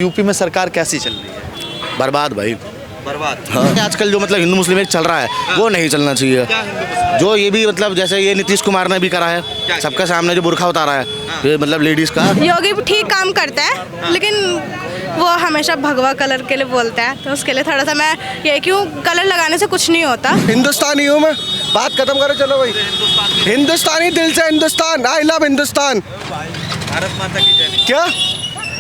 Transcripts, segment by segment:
UP में सरकार कैसी चल रही है? बर्बाद भाई। बर्बाद। हाँ। आजकल जो मतलब हिंदू मुस्लिम एक चल रहा है वो नहीं चलना चाहिए। क्या हिंदू मुस्लिम? जो ये भी मतलब जैसे ये नीतीश कुमार ने भी करा है, सबके सामने जो बुर्खा उतारा है, ये मतलब लेडीज का। योगी भी ठीक काम करता है, लेकिन वो हमेशा भगवा कलर के लिए बोलता है, तो उसके लिए थोड़ा सा मैं ये क्यों कलर लगाने से कुछ नहीं होता। हिंदुस्तानी हूँ मैं, बात खत्म करो चलो भाई। हिंदुस्तानी दिल से हिंदुस्तान, आई लव हिंदुस्तान। भारत माता की जय। क्या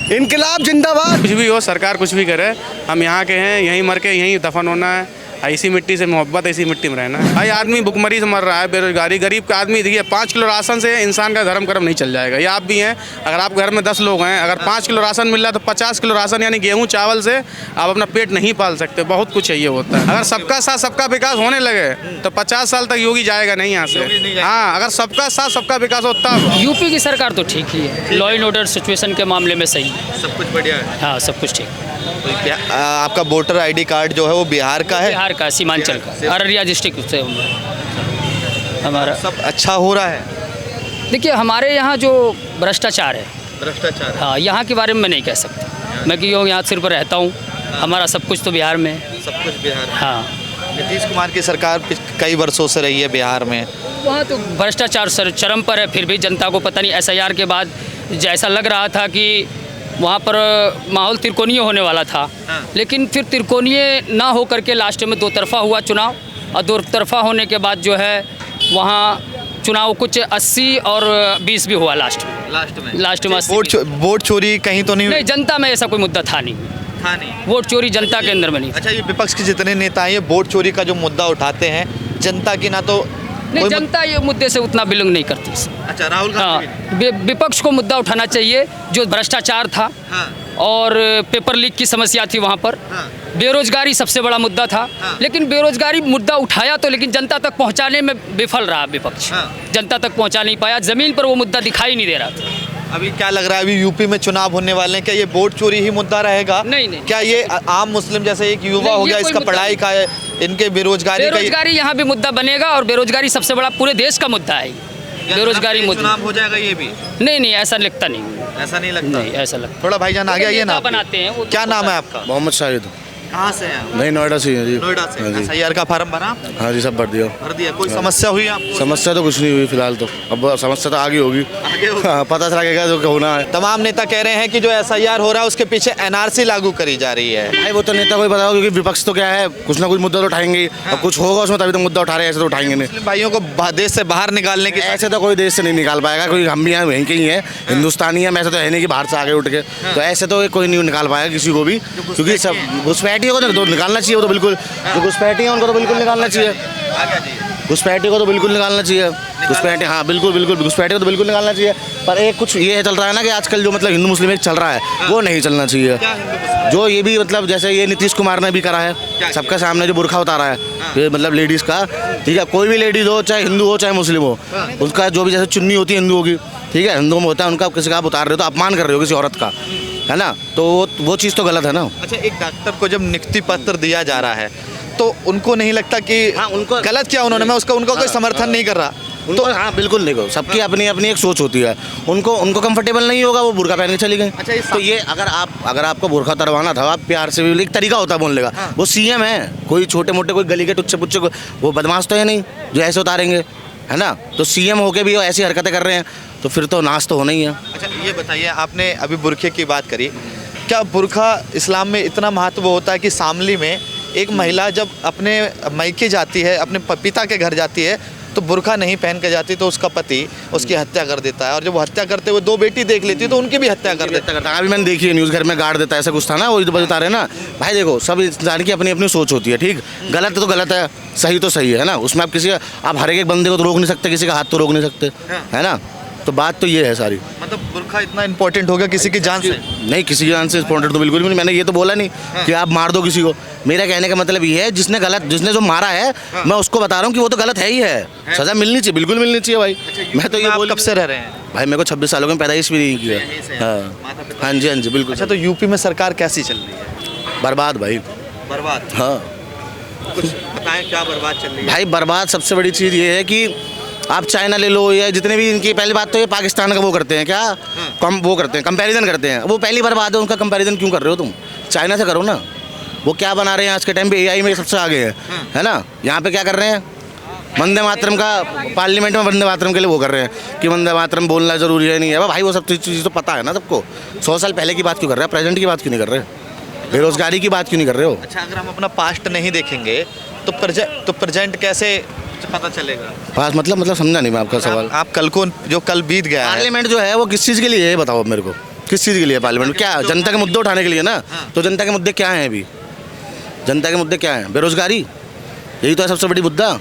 इनकलाब जिंदाबाद। कुछ भी हो, सरकार कुछ भी करे, हम यहाँ के हैं, यहीं मर के यहीं दफन होना है। इसी मिट्टी से मोहब्बत, इसी मिट्टी में रहना है। भाई आदमी भुखमरी से मर रहा है, बेरोजगारी, गरीब का आदमी देखिए 5 किलो राशन से इंसान का धर्म कर्म नहीं चल जाएगा। ये आप भी हैं, अगर आप घर में 10 लोग हैं, अगर 5 किलो राशन मिल रहा है तो 50 किलो राशन यानी गेहूँ चावल से आप अपना पेट नहीं पाल सकते। बहुत कुछ चाहिए होता है। अगर सबका साथ सबका विकास होने लगे तो 50 साल तक योगी जाएगा नहीं यहाँ से। हाँ, अगर सबका साथ सबका विकास होता है। यूपी की सरकार तो ठीक ही है, लॉ एंड ऑर्डर सिचुएशन के मामले में सही है, सब कुछ बढ़िया है। हाँ सब कुछ ठीक। तो आपका वोटर आईडी कार्ड जो है वो बिहार का है? बिहार का, सीमांचल का, अररिया डिस्ट्रिक्ट से हमारा। सब अच्छा हो रहा है? देखिए हमारे यहाँ जो भ्रष्टाचार है, भ्रष्टाचार है। हाँ यहाँ के बारे में मैं नहीं कह सकता, मैं क्यों यहाँ सिर्फ रहता हूँ, हमारा सब कुछ तो बिहार में है। सब कुछ बिहार में। हाँ, नीतीश कुमार की सरकार कई वर्षों से रही है बिहार में। वहाँ तो भ्रष्टाचार चरम पर है, फिर भी जनता को पता नहीं, SIR के बाद जैसा लग रहा था कि वहाँ पर माहौल त्रिकोणीय होने वाला था, लेकिन फिर त्रिकोणीय ना हो करके लास्ट में 2 तरफा हुआ चुनाव, और 2 तरफा होने के बाद जो है वहाँ चुनाव कुछ 80 और 20 भी हुआ लास्ट में 80। वोट चोरी कहीं तो नहीं? नहीं, जनता में ऐसा कोई मुद्दा था नहीं, वोट चोरी जनता के अंदर में नहीं। अच्छा, ये विपक्ष के जितने नेता हैं ये वोट चोरी का जो मुद्दा उठाते हैं, जनता की ना तो नहीं, जनता ये मुद्दे से उतना बिलोंग नहीं करती। अच्छा, राहुल गांधी हाँ, विपक्ष को मुद्दा उठाना चाहिए, जो भ्रष्टाचार था और पेपर लीक की समस्या थी वहाँ पर, बेरोजगारी सबसे बड़ा मुद्दा था, लेकिन बेरोजगारी मुद्दा उठाया तो, लेकिन जनता तक पहुँचाने में विफल रहा विपक्ष, जनता तक पहुँचा नहीं पाया, ज़मीन पर वो मुद्दा दिखाई नहीं दे रहा था। अभी क्या लग रहा है, अभी यूपी में चुनाव होने वाले हैं, क्या ये वोट चोरी ही मुद्दा रहेगा? नहीं। क्या ये आम मुस्लिम जैसे एक युवा हो गया, इसका पढ़ाई का है, इनके बेरोजगारी यहाँ भी मुद्दा बनेगा, और बेरोजगारी सबसे बड़ा पूरे देश का मुद्दा है, बेरोजगारी मुद्दा। चुनाव हो जाएगा ये भी? नहीं, ऐसा लगता नहीं, ऐसा नहीं लगता। नहीं ऐसा लगता। थोड़ा भाईजान आगे आइए ना, बनाते हैं। क्या नाम है आपका? मोहम्मद शाहिद। कहाँ से हैं? नहीं, नोएडा से हैं जी। नोएडा से। SIR का फार्म भरा? हाँ जी, सब भर दिया। भर दिया। कोई समस्या हुई आपको? समस्या तो कुछ नहीं हुई फिलहाल, तो अब समस्या तो आगे होगी। हाँ, पता चला क्या जो होना है। तमाम नेता कह रहे हैं कि जो SIR हो रहा है उसके पीछे NRC लागू करी जा रही है। भाई वो तो नेता को ही पता होगा, क्योंकि विपक्ष तो क्या है, कुछ ना कुछ मुद्दा तो उठाएंगे, अब कुछ होगा उसमें तभी तो मुद्दा उठा रहे हैं, ऐसे तो उठाएंगे नहीं। मुस्लिम भाइयों को देश से बाहर निकालने की ऐसे तो कोई देश से नहीं निकाल पाएगा, क्योंकि हम भी यहाँ वहीं के ही हैं, हिंदुस्तानी है, ऐसा तो है नहीं कि बाहर से आगे उठ के, तो ऐसे तो कोई नहीं निकाल पाएगा किसी को भी, क्योंकि सब घुसपैठियों को तो निकालना चाहिए, वो तो बिल्कुल, जो घुसपैठी है उनको तो बिल्कुल निकालना चाहिए, घुसपैठी को तो बिल्कुल निकालना चाहिए, घुसपैठी, हाँ बिल्कुल घुसपैठी को तो बिल्कुल निकालना चाहिए। पर एक कुछ ये चल रहा है ना कि आजकल जो मतलब हिंदू मुस्लिम एक चल रहा है वो नहीं चलना चाहिए। जो ये भी मतलब जैसे ये नीतीश कुमार ने भी करा है, सबके सामने जो बुर्खा उतारा है, ये मतलब लेडीज़ का, ठीक है, कोई भी लेडीज़ हो, चाहे हिंदू हो चाहे मुस्लिम हो, उसका जो भी जैसे चुन्नी होती है हिंदुओं की, ठीक है, हिंदुओं में होता है, उनका किसी का आप उतार रहे हो तो अपमान कर रहे हो किसी औरत का, है ना, तो वो चीज़ तो गलत है ना। अच्छा, एक डॉक्टर को जब नियुक्ति पत्र दिया जा रहा है तो उनको नहीं लगता कि उनको गलत किया उन्होंने? मैं उनका कोई समर्थन नहीं कर रहा तो, हाँ बिल्कुल देखो, सबकी अपनी अपनी एक सोच होती है, उनको कंफर्टेबल नहीं होगा, वो बुर्का पहन के चली गई। अच्छा, तो ये अगर आपको बुर्का उतरवाना था, आप प्यार से भी, एक तरीका होता है बोलने का, वो CM है, कोई छोटे मोटे कोई गली के टुच्चे पुच्चे को वो बदमाश तो है नहीं जो ऐसे उतारेंगे, है ना, तो CM होके भी ऐसी हरकतें कर रहे हैं तो फिर तो नाश तो होना ही है। अच्छा, ये बताइए, आपने अभी बुरखे की बात करी, क्या बुरखा इस्लाम में इतना महत्व होता है कि शामली में एक महिला जब अपने मायके जाती है, अपने पिता के घर जाती है, तो बुरखा नहीं पहन के जाती तो उसका पति उसकी हत्या कर देता है, और जब वो हत्या करते हुए 2 बेटी देख लेती है तो उनकी भी हत्या कर देता है। अभी मैंने देखी है न्यूज़, घर में गाड़ देता है, ऐसा कुछ था ना, वही तो बता रहे ना भाई। देखो, सब इंसान की अपनी अपनी सोच होती है, ठीक, गलत तो गलत है, सही तो सही है ना, उसमें आप हर एक बंदे को तो रोक नहीं सकते, किसी का हाथ तो रोक नहीं सकते, है ना, तो बात तो ये है सारी। मतलब बुरखा इतना इंपॉर्टेंट हो गया किसी की जान से? नहीं, किसी की जान से इंपॉर्टेंट तो बिल्कुल भी नहीं, मैंने ये तो बोला नहीं कि आप मार दो किसी को, मेरा कहने का मतलब ये है जिसने जो मारा है, मैं उसको बता रहा हूँ कि वो तो गलत है ही है, सजा मिलनी चाहिए, बिल्कुल मिलनी चाहिए भाई। मैं तो ये बोल, कब से रह रहे हैं भाई? मेरे को 26 सालों में पैदाइश भी नहीं किया। हाँ जी बिल्कुल। अच्छा, तो यूपी में सरकार कैसी चल रही है? बर्बाद भाई। बर्बाद? हाँ, कुछ बताएं, क्या बर्बाद चल रही है? भाई बर्बाद सबसे बड़ी चीज़ ये है कि आप चाइना ले लो या जितने भी इनकी, पहली बात तो ये पाकिस्तान का वो करते हैं क्या, कम वो करते हैं, कंपैरिजन करते हैं। वो पहली बार बात है, उनका कंपैरिजन क्यों कर रहे हो तुम? चाइना से करो ना। वो क्या बना रहे हैं आज के टाइम पे, AI में सबसे आगे है ना। यहाँ पे क्या कर रहे हैं, वंदे मातरम का पार्लियामेंट में वंदे मातरम के लिए वो कर रहे हैं कि वंदे मातरम बोलना जरूरी है, नहीं है भाई, वो सब चीज़ तो पता है ना सबको। 100 साल पहले की बात क्यों कर रहे हैं, प्रेजेंट की बात क्यों नहीं कर रहे, बेरोजगारी की बात क्यों नहीं कर रहे हो? अच्छा, अगर हम अपना पास्ट नहीं देखेंगे तो प्रेजेंट कैसे पता चलेगा? पास मतलब समझा नहीं मैं आपका सवाल। आप कल को जो कल बीत गया है, पार्लियामेंट जो है वो किस चीज़ के लिए है, बताओ अब मेरे को, किस चीज़ के लिए पार्लियामेंट? क्या जनता के मुद्दे उठाने के लिए ना? तो जनता के मुद्दे क्या हैं अभी? जनता के मुद्दे क्या हैं? बेरोजगारी, यही तो है सबसे बड़ी मुद्दा।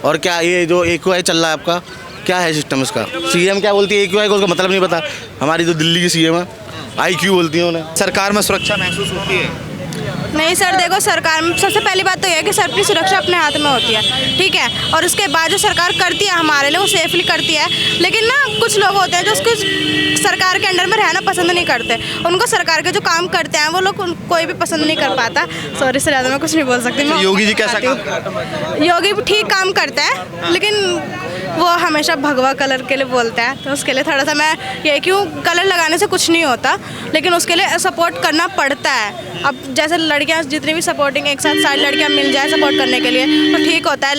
और क्या ये जो AQI चल रहा है आपका, क्या है सिस्टम इसका? CM क्या बोलती है AQI को, उसका मतलब नहीं पता। हमारी तो दिल्ली की CM है, IQ बोलती है उन्हें। सरकार में सुरक्षा महसूस होती है? नहीं सर, देखो सरकार में सबसे पहली बात तो ये है कि सर की सुरक्षा अपने हाथ में होती है, ठीक है। और उसके बाद जो सरकार करती है हमारे लिए वो सेफली करती है। लेकिन ना कुछ लोग होते हैं जो उसको सरकार के अंडर में रहना पसंद नहीं करते, उनको सरकार के जो काम करते हैं वो लोग कोई भी पसंद नहीं कर पाता। सॉरी सर, ज़्यादा मैं कुछ नहीं बोल सकती। मैं योगी जी कैसा काम करते हैं? योगी भी ठीक काम करता है, लेकिन वो हमेशा भगवा कलर के लिए बोलता है, तो उसके लिए थोड़ा सा मैं ये क्यों, कलर लगाने से कुछ नहीं होता, लेकिन उसके लिए सपोर्ट करना पड़ता है। अब जैसे लड़कियां जितनी भी सपोर्टिंग एक साथ सारी लड़कियां मिल जाए सपोर्ट करने के लिए तो ठीक होता है,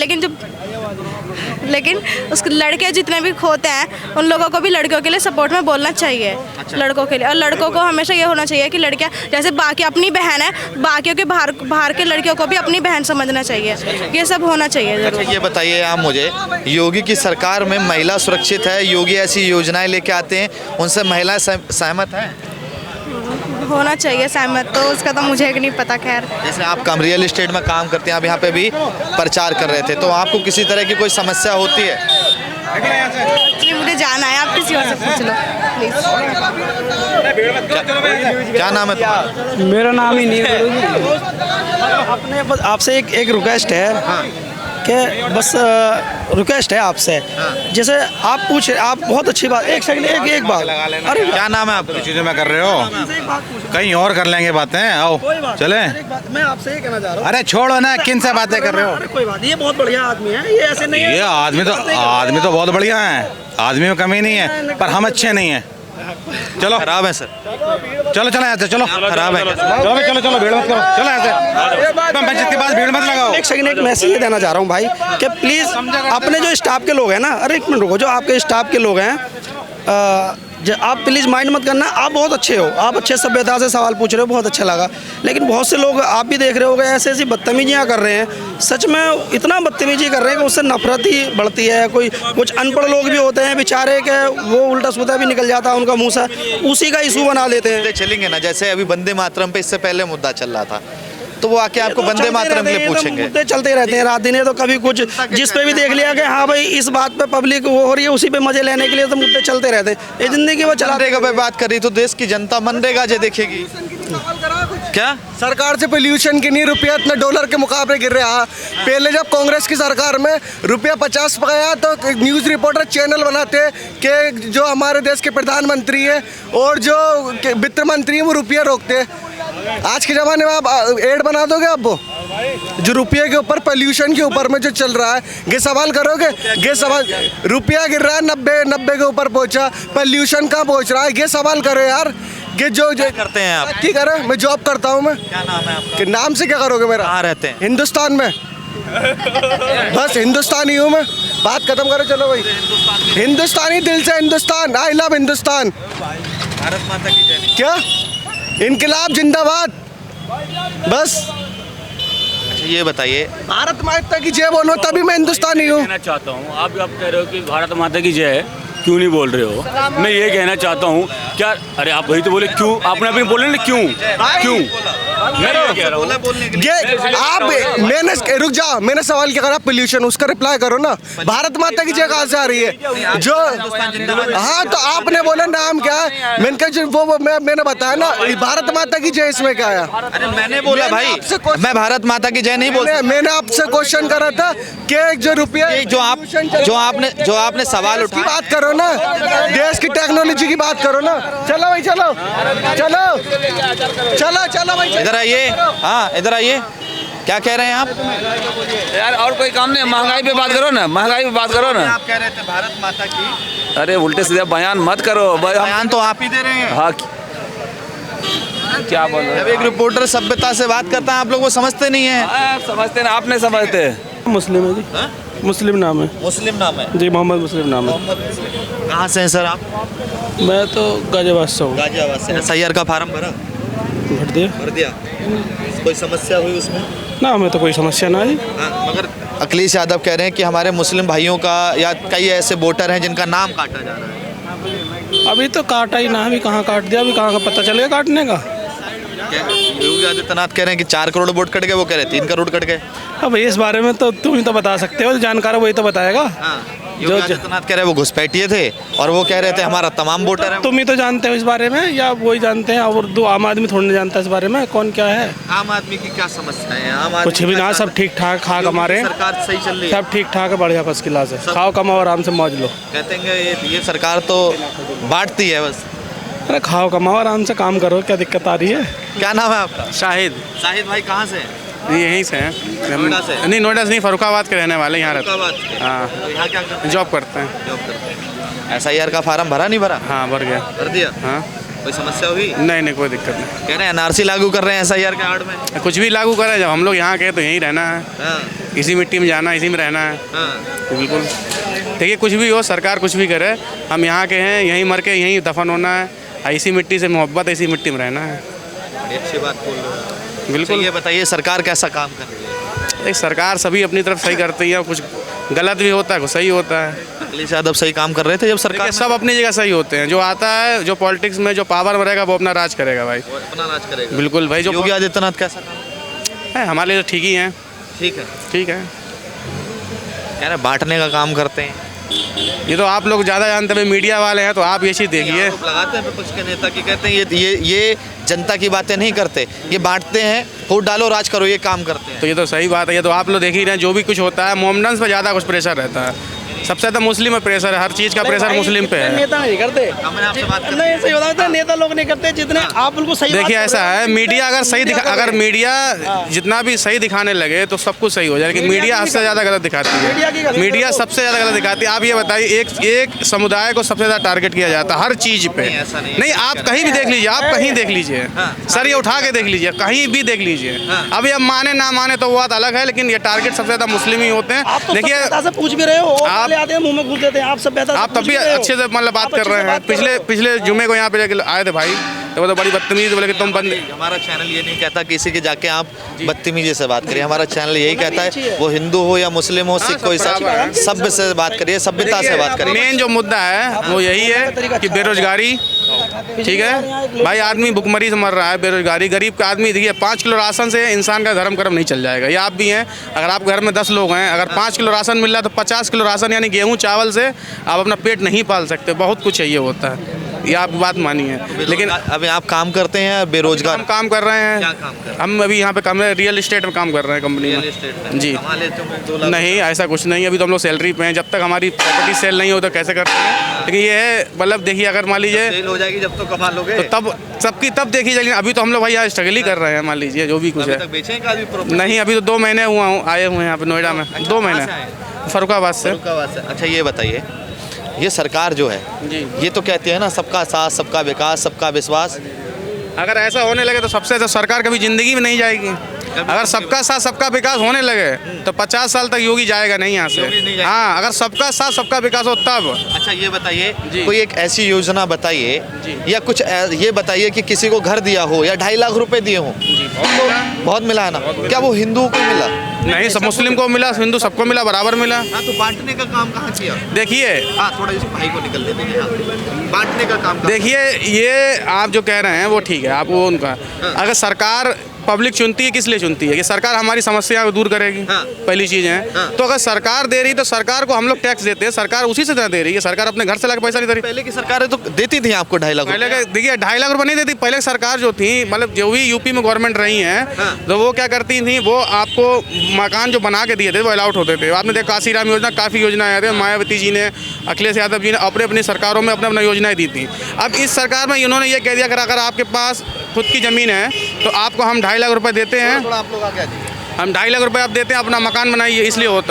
लेकिन उसके लड़के जितने भी होते हैं उन लोगों को भी लड़कियों के लिए सपोर्ट में बोलना चाहिए। अच्छा। लड़कों के लिए, और लड़कों को हमेशा ये होना चाहिए कि लड़कियां जैसे बाकी अपनी बहन है, बाकियों के बाहर के लड़कियों को भी अपनी बहन समझना चाहिए। ये सब होना चाहिए जरूर। अच्छा, ये बताइए आप मुझे, योगी की सरकार में महिला सुरक्षित है, योगी ऐसी योजनाएं लेके आते हैं, उनसे महिलाएं सहमत हैं? होना चाहिए सहमत, तो उसका तो मुझे नहीं पता। खैर, जैसे आप काम रियल इस्टेट में काम करते हैं, आप यहाँ पे भी प्रचार कर रहे थे, तो आपको किसी तरह की कोई समस्या होती है? एक्चुअली मुझे जाना है, आप किसी और से पूछ लो प्लीज़। क्या नाम है तुम्हारा? मेरा नाम ही नहीं है। अपने बस आपसे एक रिक्वेस्ट है कि बस रिक्वेस्ट है आपसे, जैसे आप पूछ, आप बहुत अच्छी बात, एक सेकंड, एक बात, अरे क्या नाम है आपका? चीज़ें में कर रहे हो, कहीं और कर लेंगे बातें, आओ चले। मैं आपसे ये कहना चाह रहा हूँ, अरे छोड़ो ना, किन से बातें कर रहे हो? अरे कोई बात नहीं, ये बहुत बढ़िया आदमी है, ये ऐसे नहीं है। ये आदमी तो बहुत बढ़िया है, आदमी में कमी नहीं है, पर हम अच्छे नहीं हैं। चलो, खराब है सर, चलो यहाँ से, चलो खराब है। चलो भीड़ मत करो, चलो यहाँ से, मैं जितनी बात भीड़ मत लगाओ। एक सेकंड, एक मैसेज ये देना चाह रहा हूँ भाई कि प्लीज़ अपने जो स्टाफ के लोग हैं ना, अरे एक मिनट रुको, जो आपके स्टाफ के लोग हैं, आप प्लीज़ माइंड मत करना। आप बहुत अच्छे हो, आप अच्छे सभ्यता से सवाल पूछ रहे हो, बहुत अच्छा लगा। लेकिन बहुत से लोग, आप भी देख रहे होगे, ऐसी ऐसी बदतमीजियाँ कर रहे हैं, सच में इतना बदतमीजी कर रहे हैं कि उससे नफरत ही बढ़ती है। कुछ अनपढ़ लोग भी होते हैं बेचारे के, वो उल्टा सीधा भी निकल जाता है उनका मुँह से, उसी का इशू बना लेते हैं। चलेंगे ना, जैसे अभी वंदे मातरम पे इससे पहले मुद्दा चल रहा था, तो वो आके आपको वंदे मातरम के लिए पूछेंगे। मुद्दे चलते रहते हैं रात दिन, तो कभी कुछ जिस पे भी देख लिया कि हाँ भाई इस बात पे पब्लिक वो हो रही है, उसी पे मजे लेने के लिए तो मुद्दे चलते रहते हैं। ये जिंदगी वो चला मनरेगा पे बात करी तो देश की जनता मनरेगा जो देखेगी क्या? सरकार से पोल्यूशन की नहीं, रुपया इतना डॉलर के मुकाबले गिर रहा। पहले जब कांग्रेस की सरकार में रुपया 50 गया तो न्यूज़ रिपोर्टर चैनल बनाते कि जो हमारे देश के प्रधानमंत्री है और जो वित्त मंत्री है वो रुपया रोकते। आज के ज़माने में आप एड बना दोगे, आप वो जो रुपये के ऊपर पोल्यूशन के ऊपर में जो चल रहा है, ये सवाल करोगे? ये सवाल, रुपया गिर रहा है 90 के ऊपर पहुंचा, पोल्यूशन कहाँ पहुंच रहा है, ये सवाल करो यार। ये जो करते हैं आप? ठीक है, मैं जॉब करता हूँ। मैं क्या नाम है आपका? कि नाम से क्या करोगे मेरा? कहाँ रहते हैं? हिंदुस्तान में। बस हिंदुस्तानी हूँ मैं, बात खत्म करो, चलो भाई। हिंदुस्तानी दिल से हिंदुस्तान, आई लव हिंदुस्तान। भारत माता की जय। क्या? इनकलाब जिंदाबाद। बस ये बताइए। भारत माता की जय बोलो तभी मैं हिंदुस्तानी हूँ। कहना चाहता हूँ, आप कह रहे हो कि भारत माता की जय है, क्यों नहीं बोल रहे हो? मैं ये कहना चाहता हूँ क्या, अरे आप वही तो बोले क्यों, आपने अभी बोले ना क्यों क्यों, मैं ये कह रहा हूँ। ये आप, मैंने रुक जाओ, मैंने सवाल किया, आप पोल्यूशन उसका रिप्लाई करो ना। भारत माता की जय कहाँ से आ रही है? जो हाँ, तो आपने बोला नाम क्या है, मैंने कहा वो मैंने बताया ना, भारत माता की जय इसमें क्या है? अरे मैंने बोला भाई, मैं भारत माता की जय नहीं बोल। मैंने आपसे क्वेश्चन करा था कि जो रुपया जो आपने सवाल की बात करो ना, देश की टेक्नोलॉजी की बात करो ना। चलो भाई, चलो चलो चलो चलो भाई, इधर आइए। हाँ इधर आइए। क्या कह रहे हैं आप? यार और कोई काम नहीं, महंगाई पे बात करो ना, महंगाई पे बात करो ना। आप कह रहे थे भारत माता की, अरे उल्टे सीधे बयान मत करो। बयान तो आप ही दे रहे हैं। हाँ क्या बोल रहे जब एक रिपोर्टर सभ्यता से बात करता है आप लोग वो समझते नहीं है। हैं? समझते ना, आप नहीं समझते। मुस्लिम है जी, मुस्लिम नाम है मुस्लिम नाम है, जी, मोहम्मद मुस्लिम नाम है। कहाँ से हैं सर आप? मैं तो गाजियाबाद से हूँ। गाजियाबाद से। SIR का फार्म भरा? भर दिया भर दिया। कोई समस्या हुई उसमें? ना, हमें तो कोई समस्या ना आई। मगर अखिलेश यादव कह रहे हैं कि हमारे मुस्लिम भाइयों का या कई ऐसे वोटर हैं जिनका नाम काटा जा रहा है। अभी तो काटा ही ना, अभी कहाँ काट दिया, अभी कहाँ का पता चलेगा काटने का। योगी आदित्यनाथ कह रहे हैं कि 4 करोड़ वोट कट गए, वो कह रहे हैं 3 करोड़ कट गए। अब इस बारे में तो तुम ही तो बता सकते हो, जानकार है वही तो बताएगा। योगी आदित्यनाथ कह रहे हैं वो घुसपैठिए थे और वो कह रहे थे हमारा तमाम वोटर है। तुम ही तो जानते हो इस बारे में, या वही जानते हैं, और दो आम आदमी थोड़ी ना जानता है इस बारे में कौन क्या है। आम आदमी की क्या समस्या है? आम आदमी कुछ भी ना, सब ठीक ठाक, खाक हमारे सरकार सही चल रही है, सब ठीक ठाक है, बढ़िया फर्स्ट क्लास है, खाओ कमाओ आराम से मौज लो। कहते हैं ये सरकार तो बांटती है बस। अरे खाओ कमाओ आराम से काम करो, क्या दिक्कत आ रही है। क्या नाम है आपका? शाहिद, शाहिद भाई कहाँ से हैं? यहीं से हैं। नोएडा से? नहीं, नोएडा से नहीं, फरुखाबाद के रहने वाले, यहाँ रहते फरुखाबाद के? हाँ। तो यहाँ क्या करते हैं? जॉब करते हैं। जॉब करते हैं। SIR का फार्म भरा नहीं भरा? हाँ, भर गया। भर दिया। हाँ, कोई समस्या हुई? नहीं, कोई दिक्कत नहीं। कह रहे हैं NRC लागू कर रहे हैं SIR के आड़ में। कुछ भी लागू करें, जब हम लोग यहाँ के तो यहीं रहना है, हाँ, इसी मिट्टी में जाना है, इसी में रहना है। हाँ। बिल्कुल। देखिए, कुछ भी हो, सरकार कुछ भी करे, हम यहाँ के हैं, यहीं मर के यहीं दफन होना है, इसी मिट्टी से मोहब्बत, इसी मिट्टी में रहना है। बड़ी अच्छी बात बोल रहे हो। बिल्कुल। ये बताइए सरकार कैसा काम कर रही है? एक सरकार सभी अपनी तरफ सही करती है, कुछ गलत भी होता है, कुछ सही होता है। अखिलेश यादव सही काम कर रहे थे जब सरकार देखिए, सब अपनी जगह सही होते हैं। जो आता है, जो पॉलिटिक्स में जो पावर में रहेगा वो अपना राज करेगा भाई। वो अपना राज करेगा। बिल्कुल भाई। जो योगी आदित्यनाथ कैसा काम है हमारे लिए तो ठीक ही है। ठीक है? ठीक है। कह रहे बांटने का काम करते हैं। ये तो आप लोग ज़्यादा जानते हैं, मीडिया वाले हैं, तो आप ये चीज़ देखिए। आरोप लगाते हैं कुछ के नेता की, कहते हैं ये जनता की बातें नहीं करते, ये बांटते हैं, वोट डालो राज करो, ये काम करते हैं। तो ये तो सही बात है, ये तो आप लोग देख ही रहे हैं। जो भी कुछ होता है मोमडन्स पे ज़्यादा कुछ प्रेशर रहता है, सबसे ज़्यादा मुस्लिम में प्रेशर है, हर चीज़ का प्रेशर मुस्लिम पे है। नेता नहीं करते, मैंने आपसे बात कर नहीं सही होता है, नेता लोग नहीं करते जितने आप बिल्कुल सही। देखिए, ऐसा है, मीडिया अगर सही अगर मीडिया जितना भी सही दिखाने लगे तो सब कुछ सही हो जाए, लेकिन मीडिया सबसे ज़्यादा गलत दिखाती है। मीडिया सबसे ज़्यादा गलत दिखाती है। आप ये बताइए, एक समुदाय को सबसे ज़्यादा टारगेट किया जाता है हर चीज़ पे। नहीं, आप कहीं भी देख लीजिए, आप कहीं देख लीजिए, सर ये उठा के देख लीजिए, कहीं भी देख लीजिए। अभी अब माने ना माने तो वो बात अलग है, लेकिन ये टारगेट सबसे ज़्यादा मुस्लिम ही होते हैं। देखिए, पूछ भी रहे हो, आप आते हैं मुंह में घुस देते हैं, आप सब आप तब भी अच्छे से मतलब बात कर रहे हैं। पिछले जुमे को यहाँ पे आए थे भाई, तो वो तो बड़ी बदतमीजी बोले कि तुम बंद। हमारा चैनल ये नहीं कहता किसी के जाके आप बदतमीजी से बात करिए। हमारा चैनल यही कहता है वो हिंदू हो या मुस्लिम हो, सिख हो, ईसाई, सभ्य से बात करिए, सभ्यता से बात करिए। मेन जो मुद्दा है वो यही है कि बेरोजगारी, ठीक है भाई, आदमी भुखमरी से मर रहा है, बेरोजगारी। गरीब का आदमी देखिए, 5 किलो राशन से इंसान का धर्म कर्म नहीं चल जाएगा। ये आप भी हैं, अगर आप घर में 10 लोग हैं, अगर 5 किलो राशन मिल रहा है तो 50 किलो राशन यानी गेहूँ चावल से आप अपना पेट नहीं पाल सकते। बहुत कुछ चाहिए होता है, ये आप बात मानिए। लेकिन अभी आप काम करते हैं, बेरोजगार हम काम कर रहे हैं। क्या काम कर रहे हैं? हम अभी यहाँ पे काम रियल एस्टेट में काम कर रहे हैं, कंपनी में। जी कमा लेते होंगे 2 लाख? नहीं, ऐसा कुछ नहीं, अभी तो हम लोग सैलरी पे हैं। जब तक हमारी प्रॉपर्टी सेल नहीं हो तो कैसे करते हैं। लेकिन ये है, मतलब देखिए, अगर मान लीजिए सेल हो जाएगी जब तो कमा लोगे, तो तब सबकी तब देखी जाएगी। अभी तो हम लोग भाई यहाँ स्ट्रगल ही कर रहे हैं, मान लीजिए जो भी कुछ अभी है। तक बेचे हैं काफी प्रॉपर्टी? नहीं, अभी तो 2 महीने आए हुए हैं यहाँ पे नोएडा में, 2 महीने फरुखाबाद से। अच्छा, ये बताइए, ये सरकार जो है जी, ये तो कहती है ना सबका साथ, सबका विकास, सबका विश्वास। अगर ऐसा होने लगे तो सबसे तो सरकार कभी जिंदगी में नहीं जाएगी। अगर सबका साथ सबका विकास होने लगे तो 50 साल तक योगी जाएगा नहीं यहाँ से। हाँ, अगर सबका साथ सबका विकास हो तब। अच्छा, ये बताइए, जी। कोई एक ऐसी योजना बताइए जी। या कुछ ये बताइए कि किसी को घर दिया हो या 2.5 लाख रुपए दिए हो। बहुत मिला है ना? क्या वो हिंदुओं को मिला? नहीं, सब मुस्लिम को मिला, हिंदू सबको मिला, बराबर मिला। हाँ, तो बांटने का काम कहाँ किया? देखिए, हाँ, थोड़ा इस भाई को निकल देते हैं, बांटने का काम कहाँ? देखिए, ये आप जो कह रहे हैं वो ठीक है, आप वो उनका। अगर सरकार पब्लिक चुनती है, किस लिए चुनती है? कि सरकार हमारी समस्या को दूर करेगी। हाँ। पहली चीज़ है। हाँ। तो अगर सरकार दे रही तो सरकार को हम लोग टैक्स देते हैं, सरकार उसी से दे रही है। सरकार अपने घर से लाके पैसा नहीं दे रही। पहले की सरकारें तो देती थी आपको 2.5 लाख पहले देखिए 2.5 लाख रुपये नहीं देती। पहले सरकार जो थी, मतलब जो भी यूपी में गवर्नमेंट रही हैं, हाँ। तो वो क्या करती थी, वो आपको मकान जो बना के दिए थे वो अलाउट होते थे। आपने देखा काशी राम योजना, काफ़ी योजनाएं आए थे। मायावती जी ने, अखिलेश यादव जी ने अपने अपनी सरकारों में अपना योजनाएं दी थी। अब इस सरकार में इन्होंने ये कह दिया कि अगर आपके पास खुद की ज़मीन है तो आपको हम 2.5 लाख रुपये देते हैं। थोड़ा आप लोग आगे आ जाइए। हम 2.5 लाख रुपए आप देते हैं, अपना मकान बनाइए, इसलिए होता